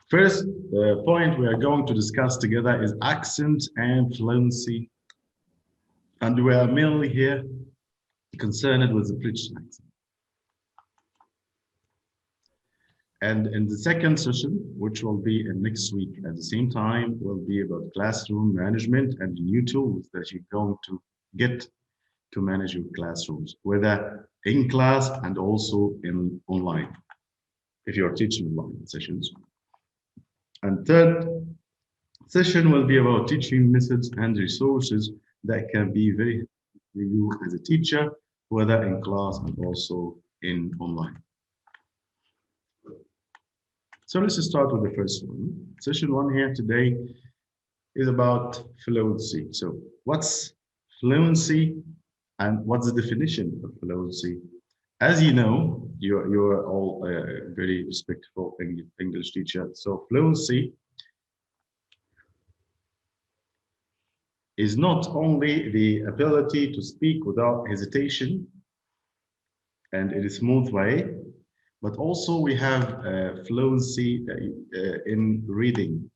First point we are going to discuss together is accent and fluency. And we are mainly here concerned with the British accent. And in the second session, which will be in next week at the same time, will be about classroom management and the new tools that you're going to get to manage your classrooms, whether in class and also in online, if you're teaching online sessions. And third session will be about teaching methods and resources that can be very helpful for you as a teacher, whether in class and also in online. So let's start with the first one. Session one here today is about fluency. So what's fluency and what's the definition of fluency? As you know, you're all very respectful English teacher. So fluency is not only the ability to speak without hesitation and in a smooth way, but also we have fluency in reading.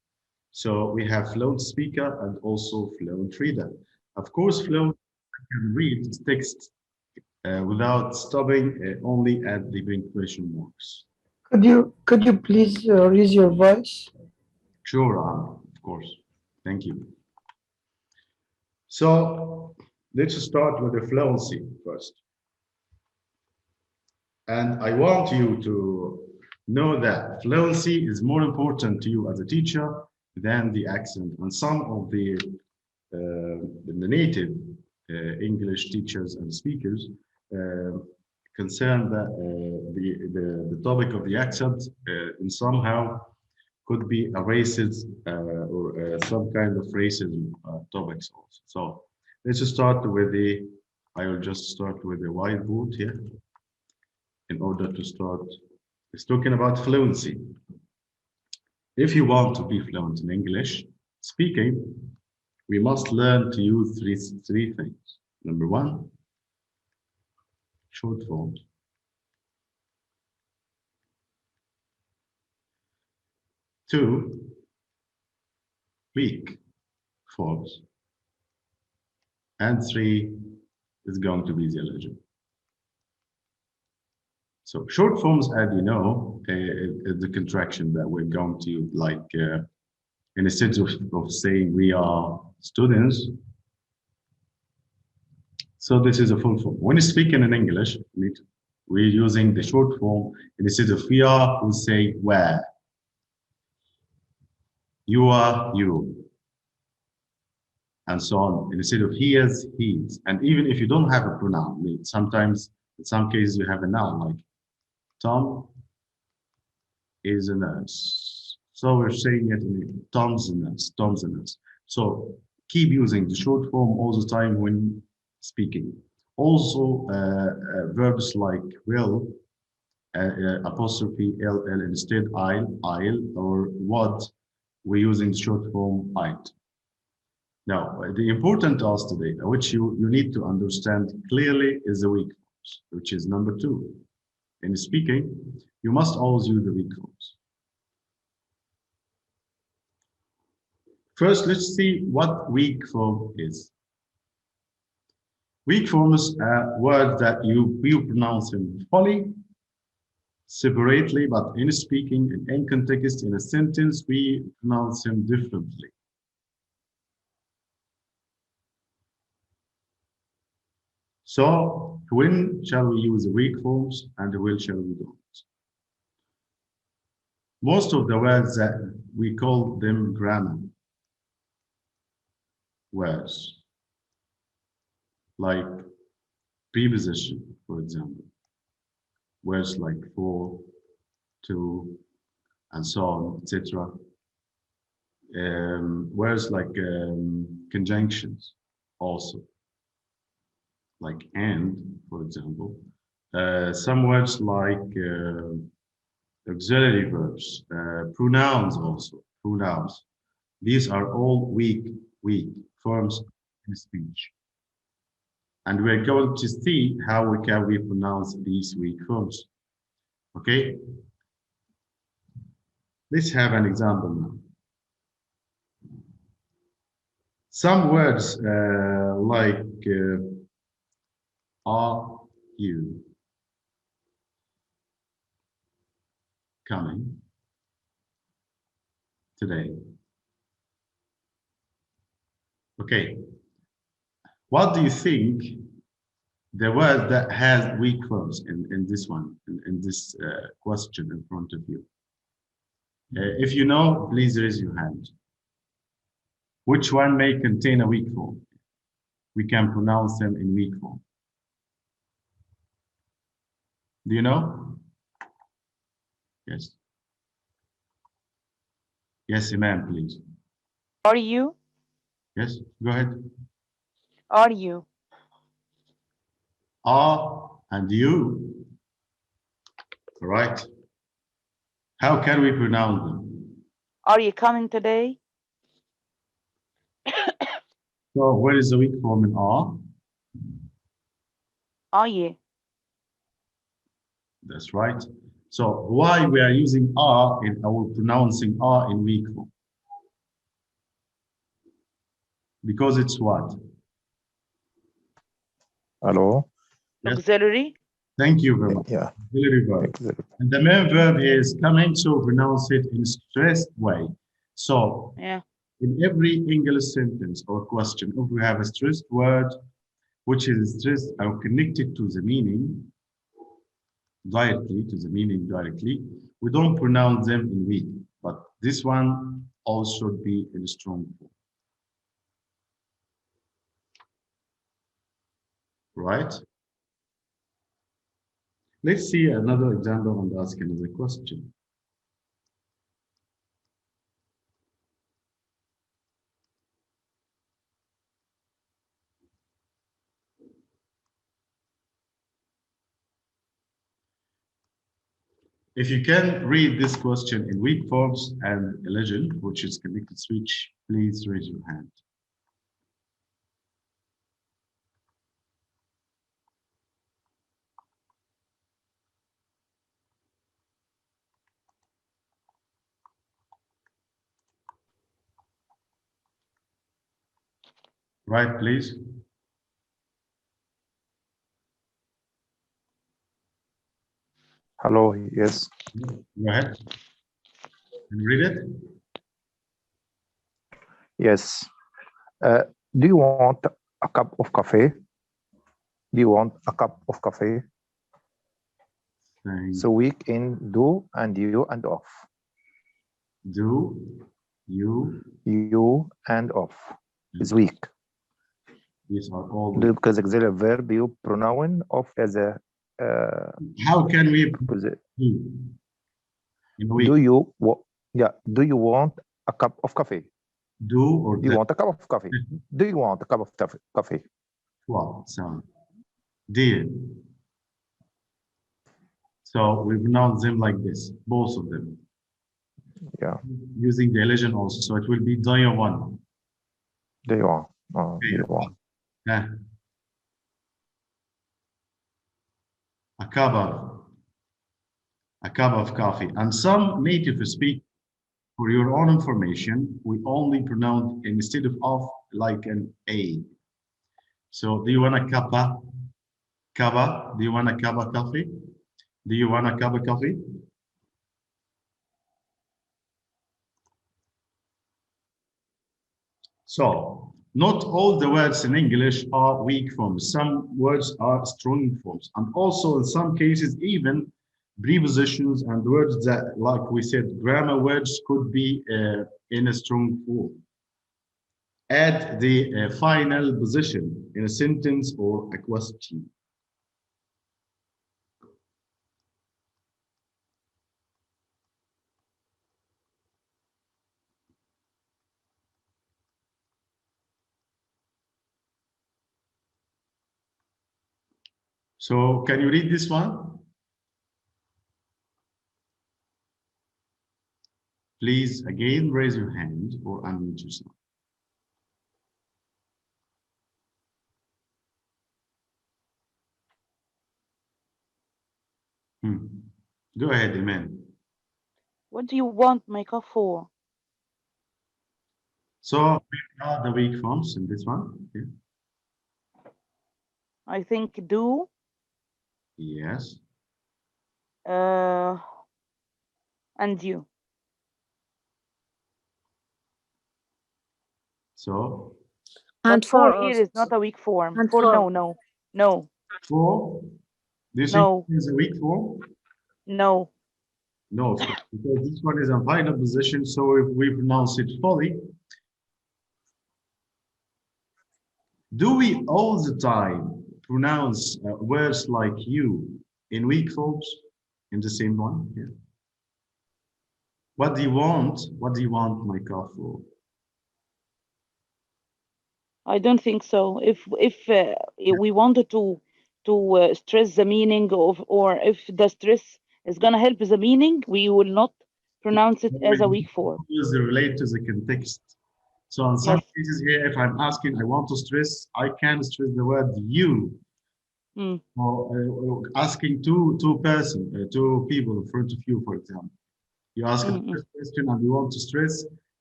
So we have fluent speaker and also fluent reader. Of course, fluent can read text without stopping only at the punctuation marks. Could you please raise your voice? Sure, of course. Thank you. So let's start with the fluency first. And I want you to know that fluency is more important to you as a teacher than the accent. And some of the native English teachers and speakers concerned that the topic of the accent in somehow could be a racist or some kind of racism topics also. So let's start with I will just start with the whiteboard here in order to start. It's talking about fluency. If you want to be fluent in English speaking, we must learn to use three things. Number one, short forms. Two, weak forms. And three is going to be the alleged. So short forms, as you know, is the contraction that we're going to like in a sense of saying we are students. So this is a full form. When you're speaking in English, we're using the short form. Instead of we are, we say where. You are, you. And so on. Instead of he is, he's. And even if you don't have a pronoun, sometimes in some cases you have a noun like Tom is a nurse. So we're saying it in Tom's a nurse, Tom's a nurse. So keep using the short form all the time when speaking. Also, verbs like will, apostrophe ll instead I'll, or what, we're using the short form I'd. Now, the important task today, which you need to understand clearly, is the weak forms, which is number two. In speaking, you must always use the weak forms. First, let's see what weak form is. Weak forms are words that you pronounce them fully, separately, but in speaking, in context, in a sentence, we pronounce them differently. So, when shall we use the weak forms and when shall we don't? Most of the words that we call them grammar words, like preposition, for example, words like for, to, and so on, etc. Words like conjunctions also, like and, for example. Some words like auxiliary verbs, pronouns also, pronouns. These are all weak forms in speech. And we're going to see how we can pronounce these weak forms. Okay? Let's have an example now. Some words like are you coming today? Okay. What do you think the word that has weak forms in this one, in this question in front of you? If you know, please raise your hand. Which one may contain a weak form? We can pronounce them in weak form. Do you know? Yes. Yes, Imam, please. Are you? Yes, go ahead. Are you? Are and you. All right. How can we pronounce them? Are you coming today? So where is the weak form in are? Are you? That's right. So why we are using are in our pronouncing are in weak form? Because it's what? Hello. Yes. Auxiliary? Thank you very much. Yeah. Auxiliary verb. Exactly. And the main verb is coming, so pronounce it in a stressed way. So Yeah. in every English sentence or question, if we have a stressed word, which is stressed or connected to the meaning directly, we don't pronounce them in weak, but this one also should be in strong form. Right? Let's see another example and ask another question. If you can read this question in weak forms and elision, which is connected switch, please raise your hand. Right, please. Hello. Yes. Go ahead. Can you read it? Yes. Do you want a cup of coffee? Do you want a cup of coffee? Thank So week in do and you and off. Do, you, You and off is weak. these are all. Do because auxiliary verb you pronoun of as a How can we do in weak? do you want a cup of coffee? Do or Do you want a cup of coffee? Do you want a cup of coffee? Wow, sound. Dear. So we pronounce them like this, both of them. Yeah. Using the elision also. So it will be dia one. Do you want? Do you want? A cup of coffee. And some native speak, for your own information, we only pronounce instead of like an A. So do you want a cuppa? Cuppa? Do you want a cup of coffee? Do you want a cup of coffee? So not all the words in English are weak forms. Some words are strong forms. And also in some cases, even prepositions and words that, like we said, grammar words could be in a strong form. Add the final position in a sentence or a question. So can you read this one? Please again raise your hand or unmute yourself. Go ahead, Iman. What do you want my car for? So we are the weak forms in this one. Okay. I think do. Yes. And you. So And But for for here us. is not a weak form. And For for. no. for, do you think No. it's a weak form? No. No, because this one is a final position. So if we pronounce it fully, do we all the time pronounce words like you in weak forms in the same one? Yeah. What do you want? What do you want my car for? I don't think so. If we wanted to stress the meaning of, or if the stress is gonna help the meaning, we will not pronounce it as a weak form. Always relate to the context. So in some Yes. cases here, if I'm asking, I want to stress, I can stress the word you. Mm. Or asking two people in front of you, for example. You ask a first question and you want to stress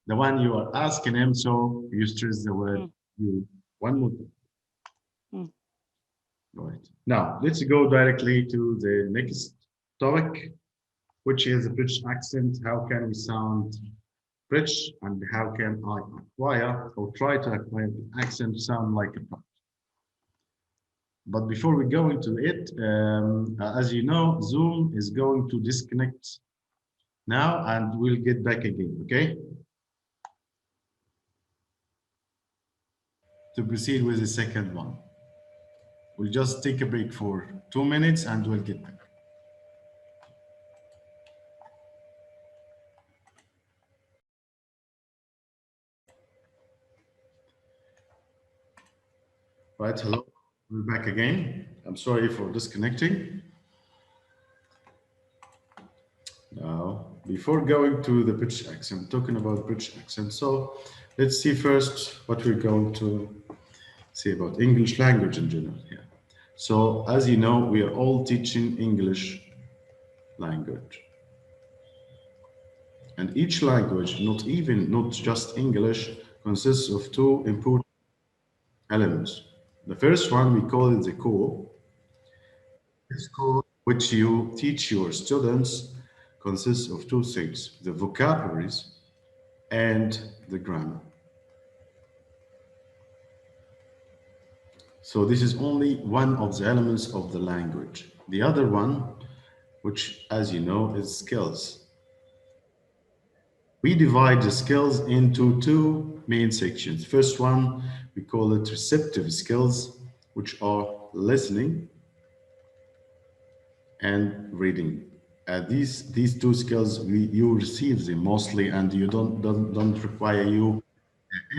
the one you are asking him, so you stress the word you. One more time. Right. Now, let's go directly to the next topic, which is the British accent. How can we sound British, and how can I acquire or try to acquire an accent to sound like a Brit? But before we go into it, as you know, Zoom is going to disconnect now and we'll get back again, okay? To proceed with the second one. We'll just take a break for 2 minutes and we'll get back. Right, hello, we're back again. I'm sorry for disconnecting. Now, before going to the British accent, talking about British accent, so let's see first what we're going to say about English language in general here. So, as you know, we are all teaching English language. And each language, not just English, consists of two important elements. The first one, we call it the core. This core, which you teach your students, consists of two things, the vocabularies and the grammar. So this is only one of the elements of the language. The other one, which, as you know, is skills. We divide the skills into two main sections. First one, we call it receptive skills, which are listening and reading. These two skills, you receive them mostly, and you don't require you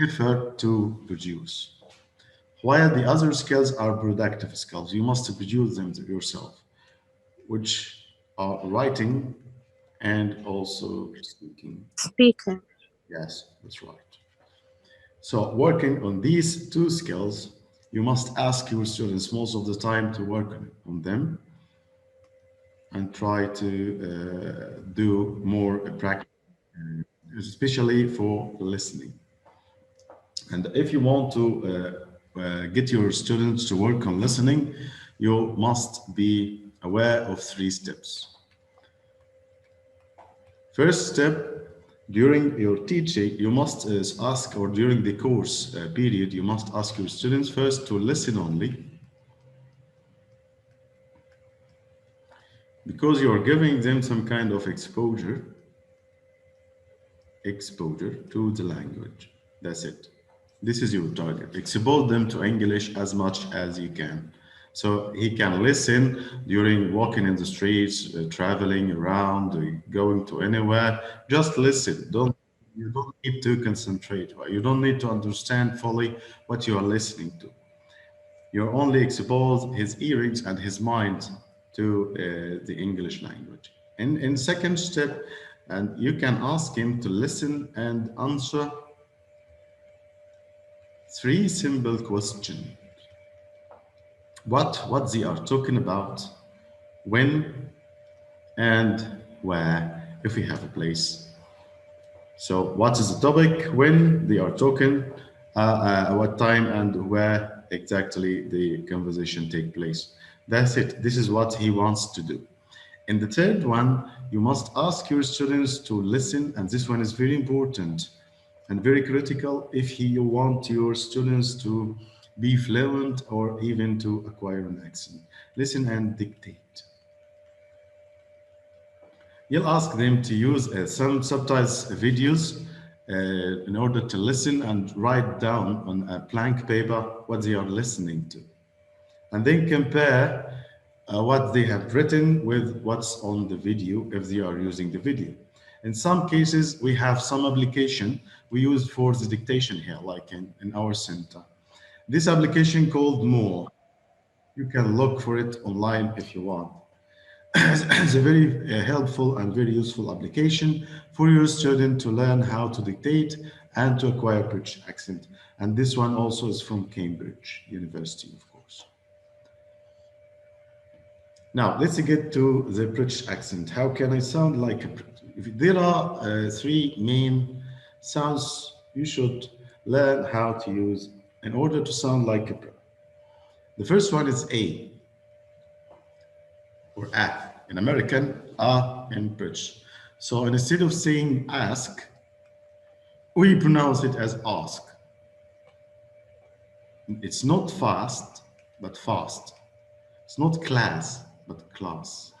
effort to produce. While the other skills are productive skills, you must produce them yourself, which are writing and also speaking. Speaking. Yes, that's right. So working on these two skills, you must ask your students most of the time to work on them and try to do more practice, especially for listening. And if you want to get your students to work on listening, you must be aware of 3 steps. First step, during your teaching, you must ask, or during the course period, you must ask your students first to listen only, because you're giving them some kind of exposure to the language. That's it. This is your target. Expose them to English as much as you can. So he can listen during walking in the streets, traveling around, going to anywhere. Just listen. You don't need to concentrate. You don't need to understand fully what you are listening to. You only expose his earrings and his mind to the English language. In second step, and you can ask him to listen and answer 3 simple questions. What they are talking about, when and where. if we have a place. So what is the topic, when they are talking, what time and where exactly the conversation take place. That's it. This is what he wants to do. In the third one, you must ask your students to listen, and this one is very important and very critical if you want your students to be fluent or even to acquire an accent. Listen and dictate. You'll ask them to use some subtitles videos in order to listen and write down on a blank paper what they are listening to. And then compare what they have written with what's on the video if they are using the video. In some cases, we have some application we use for the dictation here, like in our center. This application called More. You can look for it online if you want. It's a very helpful and very useful application for your student to learn how to dictate and to acquire British accent. And this one also is from Cambridge University, of course. Now, let's get to the British accent. How can I sound like a Brit? There are three main sounds you should learn how to use in order to sound like a Brit. The first one is A, or A in American, A in British. So instead of saying ask, we pronounce it as ask. It's not fast, but fast. It's not class, but class.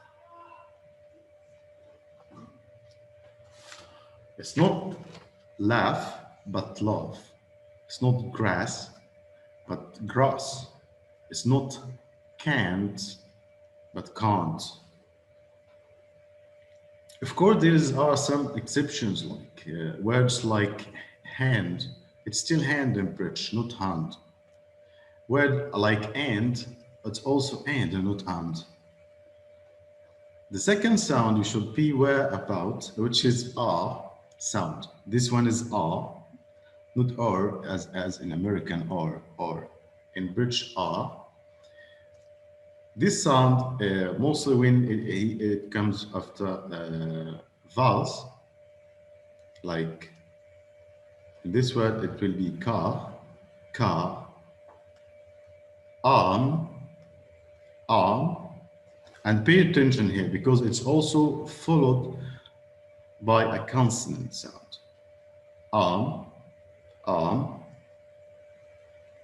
It's not laugh, but laugh. It's not grass, but grass. It's not can't, but can't. Of course, there are some exceptions, like words like hand. It's still hand in British, not hand. Word like and, it's also and not and. The second sound you should be aware about, which is R sound. This one is R, not R as in American or. In British R. This sound, mostly when it comes after vowels, like in this word, it will be car, arm, and pay attention here because it's also followed by a consonant sound. Arm,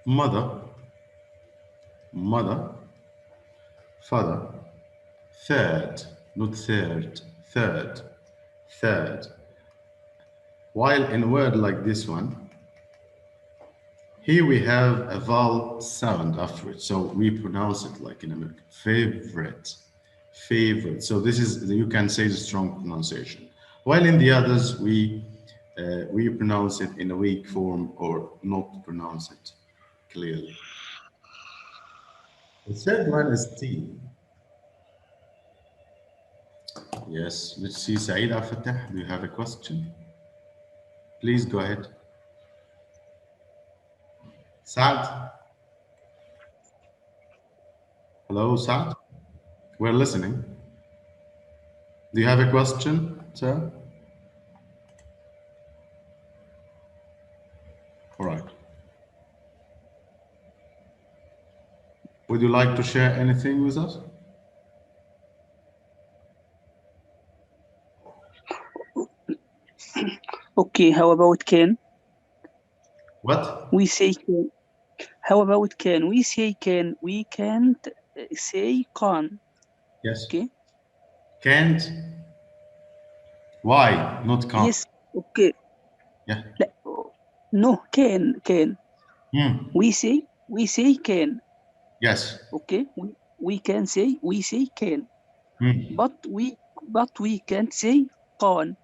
mother, father, third, not third, third. While in a word like this one, here we have a vowel sound after it. So we pronounce it like in American, favorite. So this is, you can say the strong pronunciation. While in the others, we pronounce it in a weak form or not pronounce it clearly. The third one is T. Yes, let's see, Saeed Al-Fatah, do you have a question? Please go ahead. Saad? Hello, Saad? We're listening. Do you have a question, sir? All right. Would you like to share anything with us? Okay, how about can? What? We say can. How about can? We say can. We can't say can. Yes. Okay. Can't? Why not can't? Yes. Okay. Yeah. No, can. We say can. Yes. Okay. We can say can. But we can't say can.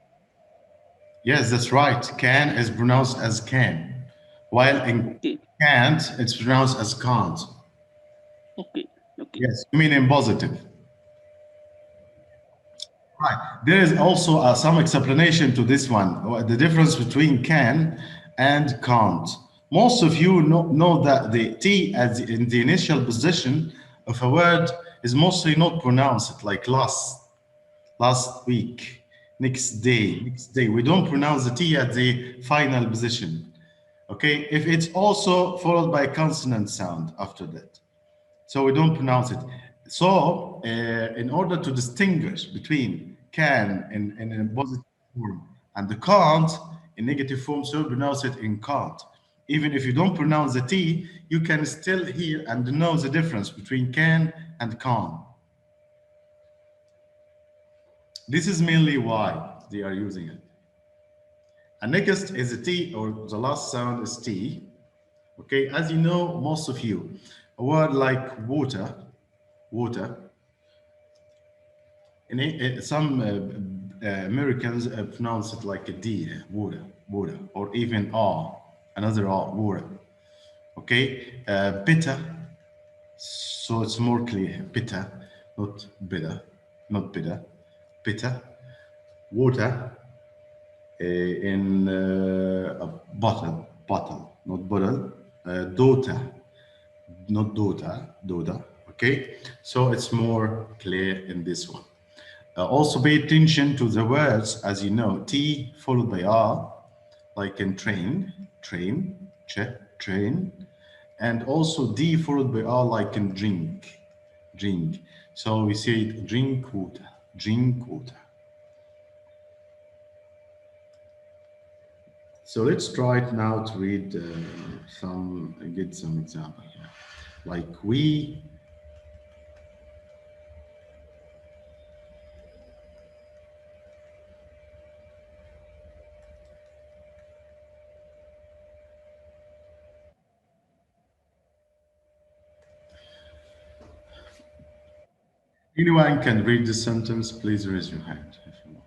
Yes, that's right. Can is pronounced as can, while in can't, it's pronounced as can't. Okay. Yes, you mean in positive. Right. There is also some explanation to this one, the difference between can and can't. Most of you know that the T in the initial position of a word is mostly not pronounced, like last week. Next day. Next day. We don't pronounce the T at the final position. Okay, if it's also followed by a consonant sound after that. So we don't pronounce it. So in order to distinguish between can in a positive form and the can't in negative form, so pronounce it in can't. Even if you don't pronounce the T, you can still hear and know the difference between can and can't. This is mainly why they are using it. And next is the T, or the last sound is T. Okay, as you know, most of you, a word like water, in some Americans pronounce it like a D, water, or even R, another R, water. Okay, bitter, so it's more clear, bitter, not bitter, bitter, water, in a bottle, not bottle, daughter, not daughter, okay? So it's more clear in this one. Also pay attention to the words, as you know, T followed by R, like in train, train, and also D followed by R, like in drink. So we say drink water. So let's try it now to read get some example here. Like we. Anyone can read this sentence, please raise your hand if you want.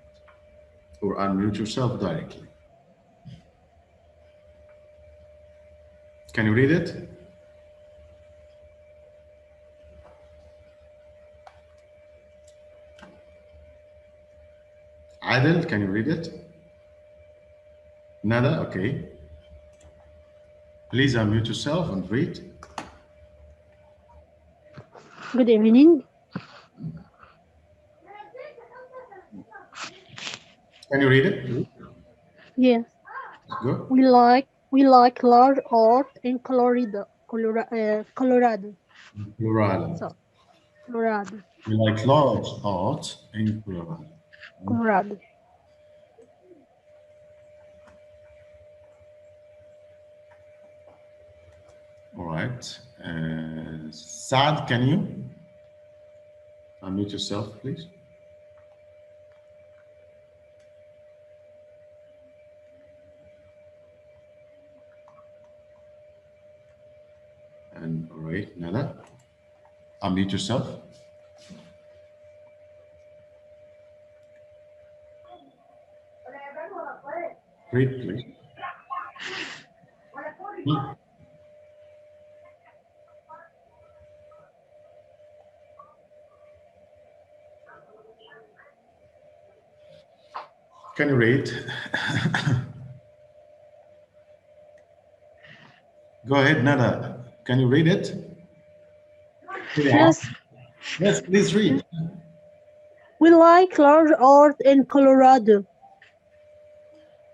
Or unmute yourself directly. Can you read it? Adel, can you read it? Nada? Okay. Please unmute yourself and read. Good evening. Can you read it? Yes. Go. We like large art in Colorado. Colorado. So, Colorado. We like large art in Colorado. Colorado. All right. Saad, can you unmute yourself, please? And all right, Nada, unmute yourself. Read, please. Can you read? Go ahead, Nada. Can you read it? Yes. Yes, please read. We like large art in Colorado.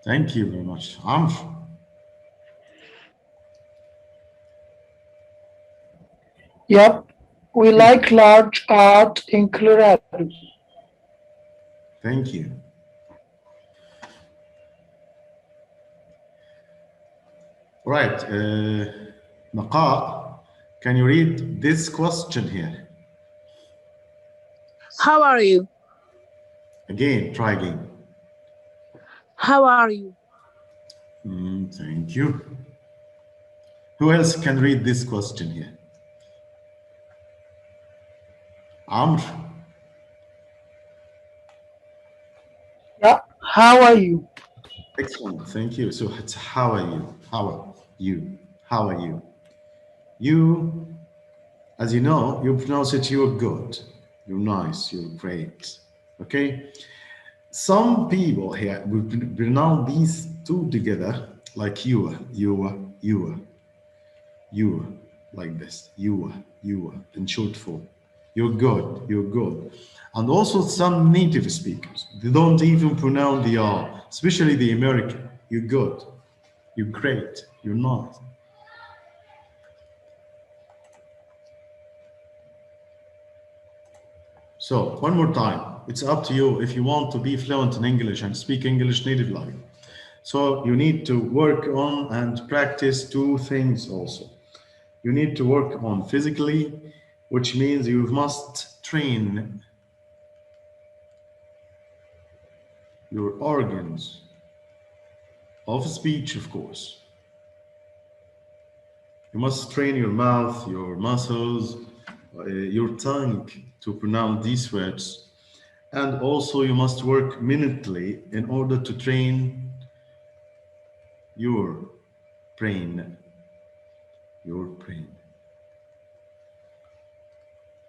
Thank you very much. Amr. Yep. We like large art in Colorado. Thank you. Right. Naqa, can you read this question here? How are you? Again, try again. How are you? Thank you. Who else can read this question here? Amr. Yeah. How are you? Excellent. Thank you. So it's how are you? How are you? How are you? You, as you know, you pronounce it you're good, you're nice, you're great. Okay? Some people here will pronounce these two together like you, like this. You, in short form. You're good. You're good. And also some native speakers, they don't even pronounce the R, especially the American. You're good. You're great. You're not. So one more time, it's up to you if you want to be fluent in English and speak English natively. So you need to work on and practice two things also. You need to work on physically, which means you must train your organs of speech, of course. You must train your mouth, your muscles, your tongue to pronounce these words. And also you must work mentally in order to train your brain. Your brain.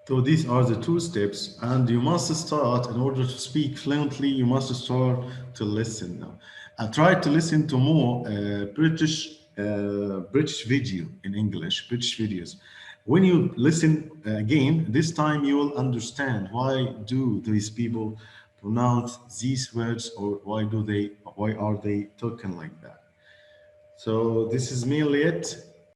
So these are the two steps, and you must start, in order to speak fluently, you must start to listen now. And try to listen to more British video in English, British videos. When you listen again, this time you will understand why do these people pronounce these words, or why are they talking like that. So this is mainly it.